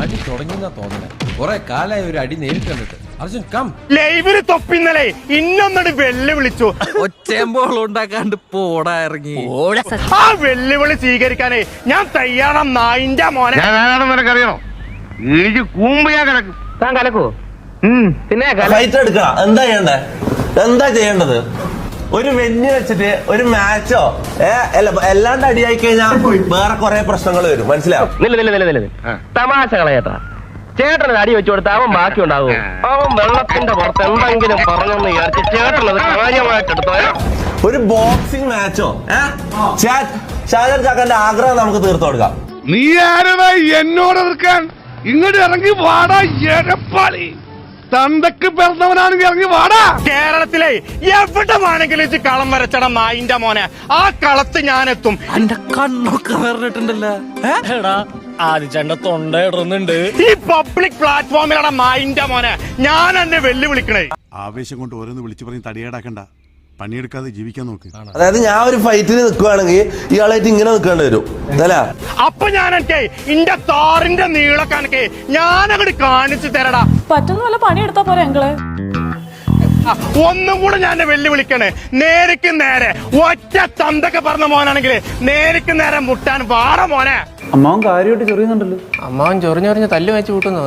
അടി തുടങ്ങിയെന്നാ തോന്നണേ. കുറെ കാലായി ഒരു അടി നേരിട്ട് കണ്ടിട്ട്. അർജുൻ കം. ലൈവില് തൊപ്പിന്നലെ ഇന്നൊന്നടി വെല്ലുവിളിച്ചു. ഒച്ചേമ്പോൾ ഉണ്ടാക്കാണ്ട് പോടാ ഇറങ്ങി. ആ വെല്ലുവിളി സ്വീകരിക്കാനേ ഞാൻ തയ്യാറാം നായിന്റെ മോനെ. നിനക്കറിയണോ കൂമ്പ് ഞാൻ കിടക്കും. താൻ കലക്കോ? പിന്നെ ഫൈറ്റ് എടുക്കണം. എന്താ ചെയ്യേണ്ടത്? ഒരു വെന്യു വെച്ചിട്ട് ഒരു മാച്ചോ എല്ലാണ്ട് അടിയായി കഴിഞ്ഞാൽ വേറെ കുറെ പ്രശ്നങ്ങൾ വരും. മനസ്സിലാവും? തമാശ കളയേട്ടാ. ചേട്ടനത് അടി വെച്ചു കൊടുത്ത അവൻ ബാക്കി ഉണ്ടാവും. അവൻ വെള്ളത്തിന്റെ പുറത്ത് എന്തെങ്കിലും പറഞ്ഞെന്ന് വിചാരിച്ച് ചേട്ടനത് കാര്യമായിട്ടെടുത്തോ. ഒരു ബോക്സിംഗ് മാച്ചോ ഷാജൻ ചാക്കന്റെ ആഗ്രഹം നമുക്ക് തീർത്തു കൊടുക്കാം. നീ ആരടാ എന്നോട് എതിർക്കാൻ? ഇങ്ങോട്ട് ഇറങ്ങി വാടാ എരപ്പാളി. തന്തക്ക് പിറന്നവനാണെങ്കിൽ ഇറങ്ങി വാടാ. കേരളത്തിലെ എവിടെ വേണമെങ്കിലും വെച്ച് കളം വരച്ചട നായിന്റെ മോനെ. ആ കളത്ത് ഞാൻ എത്തും. എന്റെ കണ്ണൊക്കെ വേറിട്ടുണ്ടല്ലോ. ആദ്യച്ചേട്ടന്റെ തൊണ്ട ഇടുന്നുണ്ട്. ഈ പബ്ലിക് പ്ലാറ്റ്ഫോമിലാണ് നായിന്റെ മോനെ ഞാൻ എന്നെ വെല്ലുവിളിക്കണേ. ആവേശം കൊണ്ട് ഓരോന്ന് വിളിച്ചു പറഞ്ഞ് തടിയേടാക്കണ്ട. പണിയെടുക്കാതെ ജീവിക്കാൻ നോക്ക്. അതായത് ഞാൻ ഒരു ഫൈറ്റിന് നിൽക്കുവാണെങ്കിൽ ഇയാളായിട്ട് ഇങ്ങനെ നിൽക്കേണ്ടി വരും അല്ല. അപ്പൊ ഞാൻ എനിക്ക് ഇന്റെ താറിന്റെ നീളക്കണക്കെ ഞാനങ്ങോട്ട് കാണിച്ചു തരടാ. പറ്റുന്ന പോലെ പണിയെടുത്താ പോരെ അങ്കിള്. ഒന്നും കൂടെ ഞാൻ വെല്ലുവിളിക്കണേ. നേരിക്ക് നേരെ ഒറ്റ തന്തൊക്കെ പറഞ്ഞ മോനാണെങ്കിൽ നേരിക്ക് നേരെ മുട്ടാൻ വാട മോനെ. അമ്മാവൻ കാര്യമായിട്ട് ചെറിയുന്നുണ്ടല്ലോ. അമ്മാവൻ ചൊറിഞ്ഞൊറിഞ്ഞ് തല്ലു വെച്ച് കൂട്ടുന്നു.